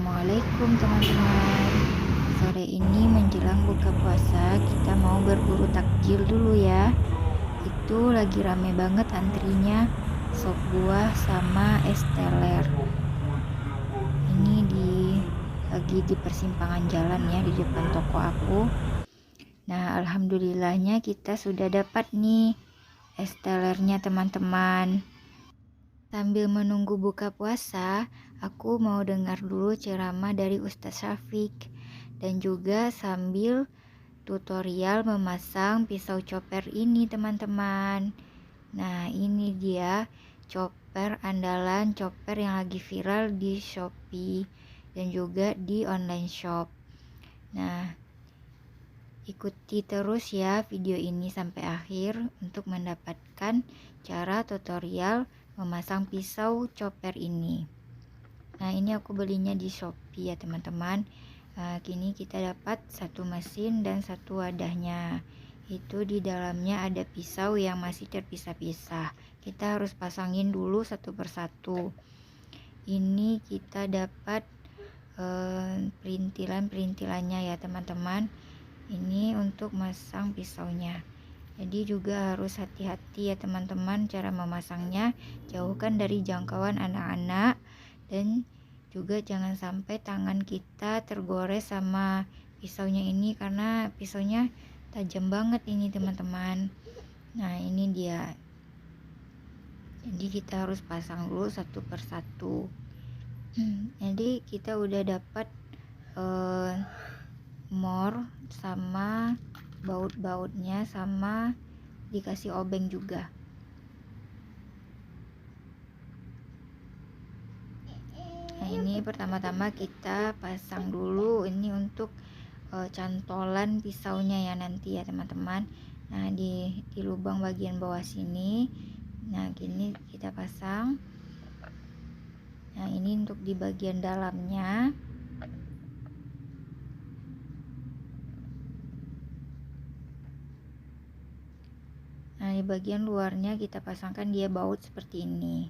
Assalamualaikum teman-teman. Sore ini menjelang buka puasa, kita mau berburu takjil dulu ya. Itu lagi rame banget antrinya, sop buah sama es teler. Ini lagi di persimpangan jalan ya, di depan toko aku. Nah, alhamdulillahnya kita sudah dapat nih es telernya teman-teman. Sambil menunggu buka puasa, aku mau dengar dulu ceramah dari Ustadz Syafiq dan juga sambil tutorial memasang pisau chopper ini teman-teman. Nah, ini dia chopper andalan, chopper yang lagi viral di Shopee dan juga di online shop. Nah, ikuti terus ya video ini sampai akhir untuk mendapatkan cara tutorial memasang pisau chopper ini. Nah, ini aku belinya di Shopee ya teman-teman. Kini kita dapat satu mesin dan satu wadahnya. Itu di dalamnya ada pisau yang masih terpisah-pisah. Kita harus pasangin dulu satu persatu. Ini kita dapat perintilannya ya teman-teman. Ini untuk masang pisaunya. Jadi juga harus hati-hati ya teman-teman cara memasangnya. Jauhkan dari jangkauan anak-anak dan juga jangan sampai tangan kita tergores sama pisaunya ini karena pisaunya tajam banget ini teman-teman. Nah, ini dia. Jadi kita harus pasang dulu satu persatu. Jadi kita udah dapat mor sama baut-bautnya sama dikasih obeng juga. Nah, ini pertama-tama kita pasang dulu ini untuk cantolan pisaunya ya nanti ya teman-teman. Nah, di lubang bagian bawah sini. Nah, gini kita pasang. Nah, ini untuk di bagian dalamnya. Nah, di bagian luarnya kita pasangkan dia baut seperti ini.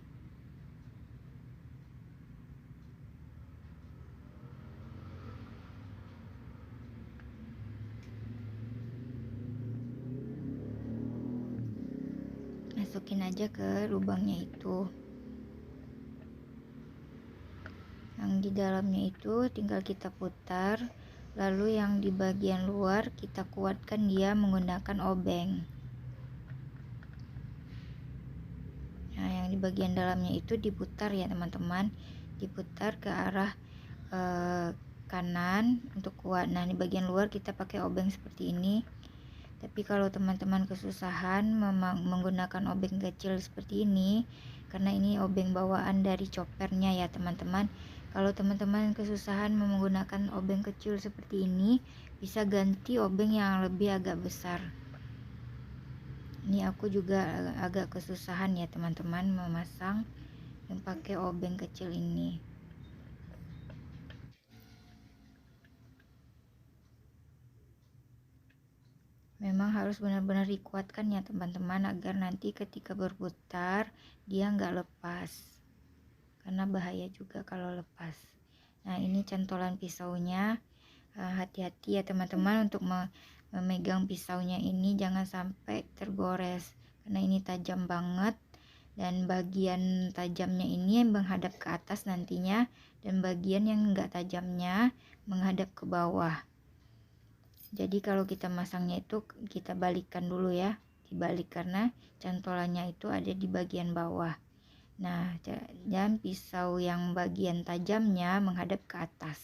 Masukin aja ke lubangnya itu. Yang di dalamnya itu tinggal kita putar, lalu yang di bagian luar kita kuatkan dia menggunakan obeng. Nah, yang di bagian dalamnya itu diputar ya teman-teman, diputar ke arah kanan untuk kuat. Nah, di bagian luar kita pakai obeng seperti ini. Tapi kalau teman-teman kesusahan menggunakan obeng kecil seperti ini, karena ini obeng bawaan dari choppernya ya teman-teman. Kalau teman-teman kesusahan menggunakan obeng kecil seperti ini, bisa ganti obeng yang lebih agak besar. Ini aku juga agak kesusahan ya teman-teman memasang yang pakai obeng kecil ini. Memang harus benar-benar dikuatkan ya teman-teman agar nanti ketika berputar dia nggak lepas, karena bahaya juga kalau lepas. Nah, ini cantolan pisaunya. Hati-hati ya teman-teman untuk memegang pisaunya ini, jangan sampai tergores karena ini tajam banget, dan bagian tajamnya ini menghadap ke atas nantinya dan bagian yang enggak tajamnya menghadap ke bawah. Jadi kalau kita masangnya itu kita balikkan dulu ya, dibalik karena cantolannya itu ada di bagian bawah. Nah, dan pisau yang bagian tajamnya menghadap ke atas.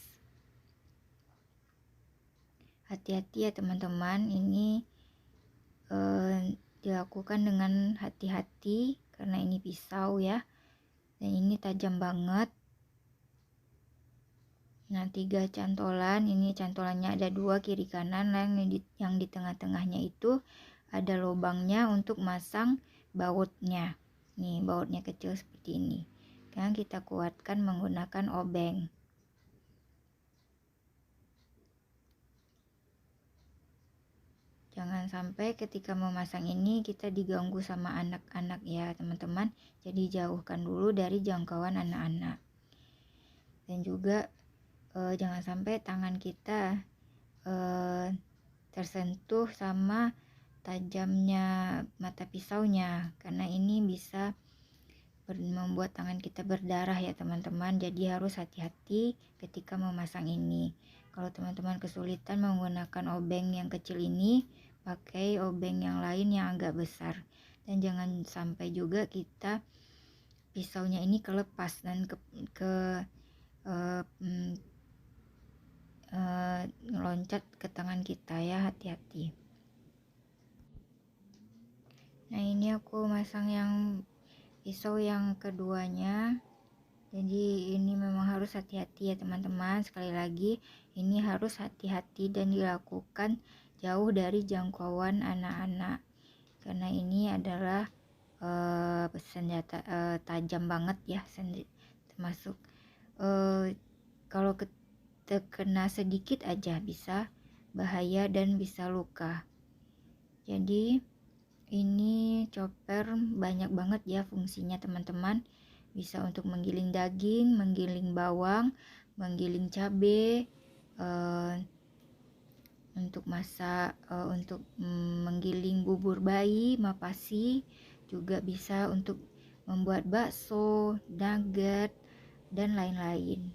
Hati-hati ya teman-teman, ini dilakukan dengan hati-hati karena ini pisau ya, dan ini tajam banget. Nah, 3 cantolan, ini cantolannya ada 2 kiri kanan, yang di tengah-tengahnya itu ada lubangnya untuk masang bautnya. Nih, bautnya kecil seperti ini. Sekarang kita kuatkan menggunakan obeng. Jangan sampai ketika memasang ini kita diganggu sama anak-anak ya teman-teman. Jadi jauhkan dulu dari jangkauan anak-anak. Dan juga jangan sampai tangan kita tersentuh sama tajamnya mata pisaunya, karena ini bisa membuat tangan kita berdarah ya teman-teman. Jadi harus hati-hati ketika memasang ini. Kalau teman-teman kesulitan menggunakan obeng yang kecil ini, pakai obeng yang lain yang agak besar. Dan jangan sampai juga kita pisaunya ini kelepas dan ngeloncat ke tangan kita ya, hati-hati. Nah, ini aku masang yang pisau yang keduanya. Jadi ini memang harus hati-hati ya teman-teman. Sekali lagi, ini harus hati-hati dan dilakukan jauh dari jangkauan anak-anak, karena ini adalah senjata tajam banget ya, termasuk kalau terkena sedikit aja bisa bahaya dan bisa luka. Jadi ini chopper banyak banget ya fungsinya teman-teman. Bisa untuk menggiling daging, menggiling bawang, menggiling cabai, untuk masak, untuk menggiling bubur bayi, mapasi, juga bisa untuk membuat bakso, nugget, dan lain-lain.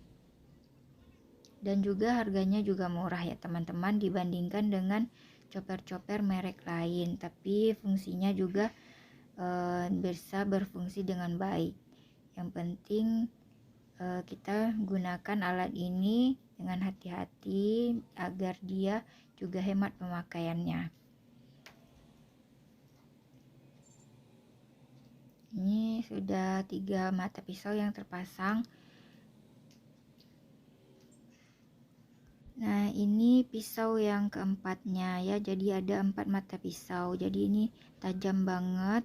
Dan juga harganya juga murah ya teman-teman dibandingkan dengan chopper-chopper merek lain, tapi fungsinya juga bisa berfungsi dengan baik. Yang penting kita gunakan alat ini dengan hati-hati agar dia juga hemat pemakaiannya. Ini sudah 3 mata pisau yang terpasang. Nah, ini pisau yang keempatnya ya. Jadi ada 4 mata pisau. Jadi ini tajam banget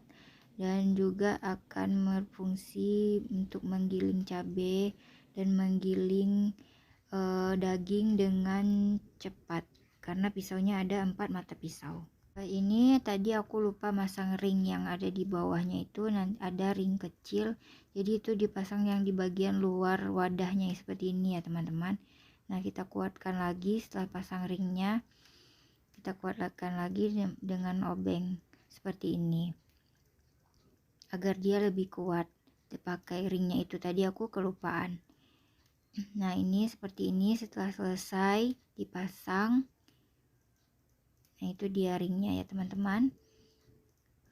dan juga akan berfungsi untuk menggiling cabai dan menggiling daging dengan cepat, karena pisaunya ada 4 mata pisau. Ini tadi aku lupa masang ring yang ada di bawahnya, itu nanti ada ring kecil, jadi itu dipasang yang di bagian luar wadahnya seperti ini ya teman-teman. Nah, kita kuatkan lagi setelah pasang ringnya, kita kuatkan lagi dengan obeng seperti ini agar dia lebih kuat. Dipakai ringnya itu tadi aku kelupaan. Nah, ini seperti ini setelah selesai dipasang. Nah, itu dia ringnya ya teman-teman.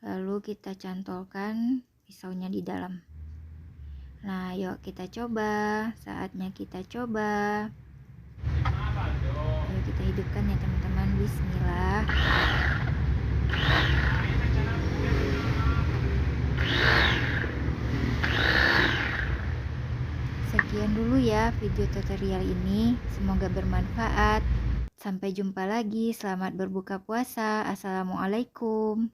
Lalu kita cantolkan pisaunya di dalam. Nah, yuk kita coba. Saatnya kita coba. Ayo kita hidupkan ya teman-teman. Bismillah. Sekian dulu ya video tutorial ini. Semoga bermanfaat. Sampai jumpa lagi. Selamat berbuka puasa. Assalamualaikum.